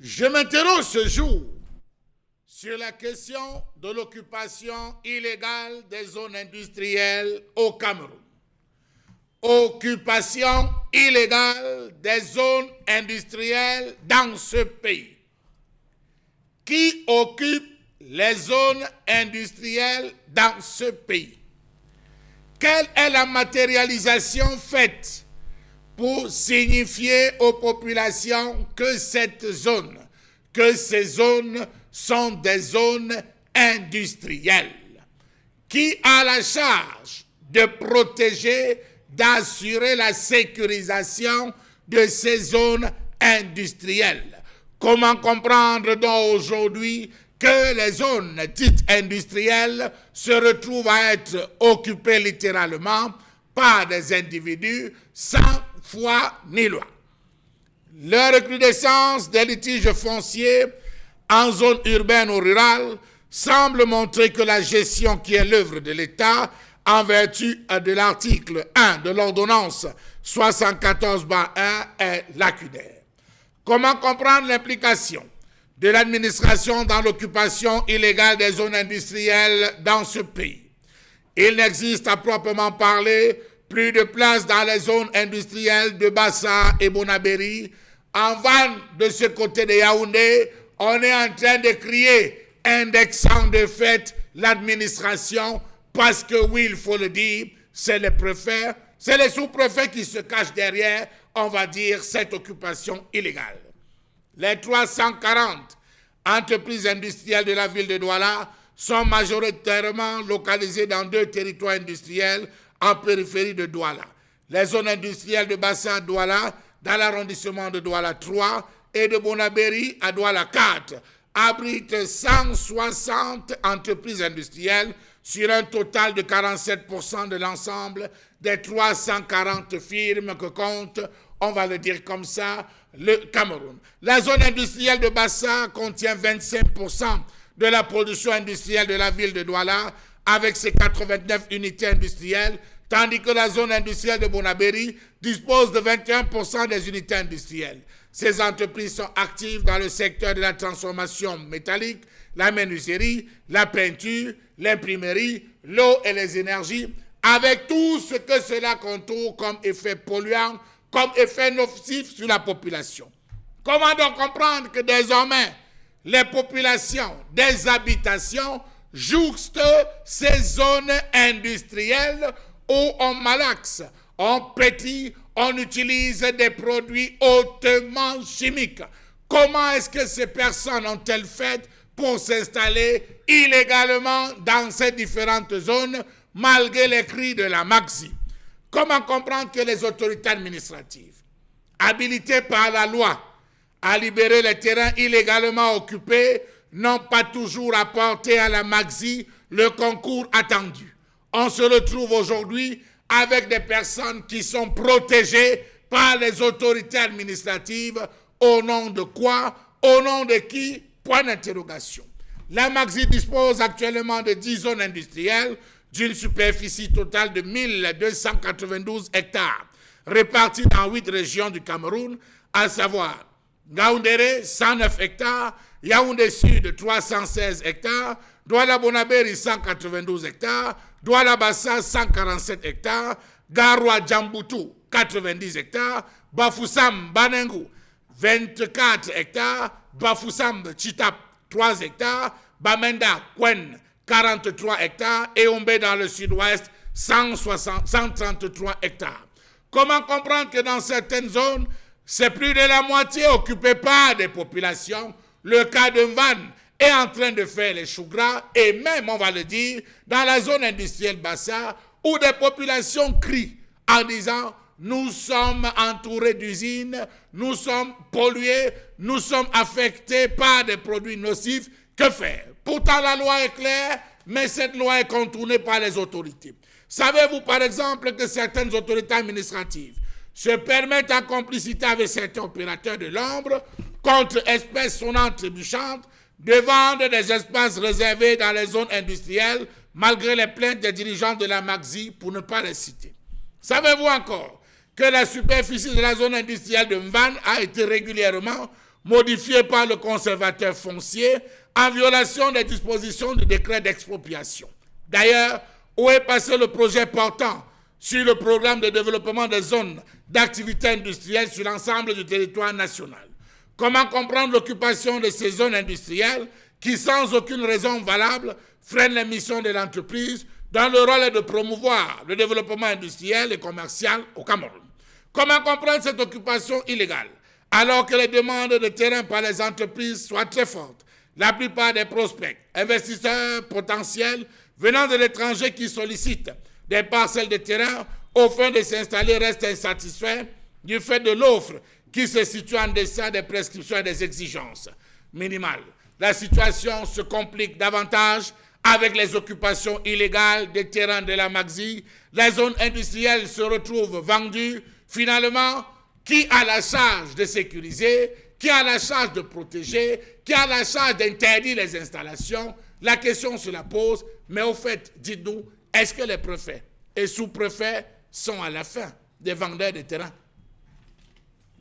Je m'interroge ce jour sur la question de l'occupation illégale des zones industrielles au Cameroun. Occupation illégale des zones industrielles dans ce pays. Qui occupe les zones industrielles dans ce pays? Quelle est la matérialisation faite pour signifier aux populations que ces zones sont des zones industrielles? Qui a la charge de protéger, d'assurer la sécurisation de ces zones industrielles? Comment comprendre donc aujourd'hui que les zones dites industrielles se retrouvent à être occupées littéralement par des individus sans foi ni loi? La recrudescence des litiges fonciers en zone urbaine ou rurale semble montrer que la gestion qui est l'œuvre de l'État en vertu de l'article 1 de l'ordonnance 74/1 est lacunaire. Comment comprendre l'implication de l'administration dans l'occupation illégale des zones industrielles dans ce pays? Il n'existe à proprement parler plus de place dans les zones industrielles de Bassa et Bonabéry. En van de ce côté de Yaoundé, on est en train de crier, indexant de fait l'administration, parce que oui, il faut le dire, c'est les préfets, c'est les sous-préfets qui se cachent derrière, on va dire, cette occupation illégale. Les 340 entreprises industrielles de la ville de Douala sont majoritairement localisées dans 2 territoires industriels en périphérie de Douala. Les zones industrielles de Bassa Douala, dans l'arrondissement de Douala 3 et de Bonabéry à Douala 4, abritent 160 entreprises industrielles sur un total de 47% de l'ensemble des 340 firmes que compte, on va le dire comme ça, le Cameroun. La zone industrielle de Bassa contient 25% de la production industrielle de la ville de Douala avec ses 89 unités industrielles, tandis que la zone industrielle de Bonabéry dispose de 21% des unités industrielles. Ces entreprises sont actives dans le secteur de la transformation métallique, la menuiserie, la peinture, l'imprimerie, l'eau et les énergies, avec tout ce que cela contourne comme effet polluant, comme effet nocif sur la population. Comment donc comprendre que désormais, les populations des habitations jouxtent ces zones industrielles où on malaxe, on pétille, on utilise des produits hautement chimiques? Comment est-ce que ces personnes ont-elles fait pour s'installer illégalement dans ces différentes zones malgré les cris de la Maxi? Comment comprendre que les autorités administratives, habilitées par la loi à libérer les terrains illégalement occupés, n'ont pas toujours apporté à la Maxi le concours attendu? On se retrouve aujourd'hui avec des personnes qui sont protégées par les autorités administratives. Au nom de quoi? Au nom de qui? Point d'interrogation. La Maxi dispose actuellement de 10 zones industrielles d'une superficie totale de 1292 hectares, réparties dans 8 régions du Cameroun, à savoir Ngaoundéré, 109 hectares, Yaoundé Sud, 316 hectares, Douala Bonabéry, 192 hectares, Douala Bassa, 147 hectares, Garoua Djamboutou, 90 hectares, Bafoussam Banengou, 24 hectares, Bafoussam Chitap, 3 hectares, Bamenda Kwen, 43 hectares, et Ombé dans le sud-ouest, 133 hectares. Comment comprendre que dans certaines zones, c'est plus de la moitié occupée par des populations? Le cas de Mvan est en train de faire les choux gras, et même, on va le dire, dans la zone industrielle Bassa, où des populations crient en disant « Nous sommes entourés d'usines, nous sommes pollués, nous sommes affectés par des produits nocifs. Que faire ?» Pourtant, la loi est claire, mais cette loi est contournée par les autorités. Savez-vous, par exemple, que certaines autorités administratives se permettent en complicité avec certains opérateurs de l'ombre, contre espèces sonnantes trébuchantes, de vendre des espaces réservés dans les zones industrielles, malgré les plaintes des dirigeants de la Maxi, pour ne pas les citer? Savez-vous encore que la superficie de la zone industrielle de Mvan a été régulièrement modifiée par le conservateur foncier en violation des dispositions du décret d'expropriation. D'ailleurs, où est passé le projet portant sur le programme de développement des zones d'activité industrielle sur l'ensemble du territoire national? Comment comprendre l'occupation de ces zones industrielles qui, sans aucune raison valable, freinent les missions de l'entreprise dont le rôle est de promouvoir le développement industriel et commercial au Cameroun? Comment comprendre cette occupation illégale alors que les demandes de terrain par les entreprises soient très fortes? La plupart des prospects, investisseurs potentiels venant de l'étranger qui sollicitent des parcelles de terrain au fin de s'installer restent insatisfaits du fait de l'offre qui se situe en deçà des prescriptions et des exigences minimales. La situation se complique davantage avec les occupations illégales des terrains de la Magzi. Les zones industrielles se retrouvent vendues. Finalement, qui a la charge de sécuriser? Qui a la charge de protéger? Qui a la charge d'interdire les installations? La question se la pose, mais au fait, dites-nous, est-ce que les préfets et sous-préfets sont à la fin des vendeurs de terrain?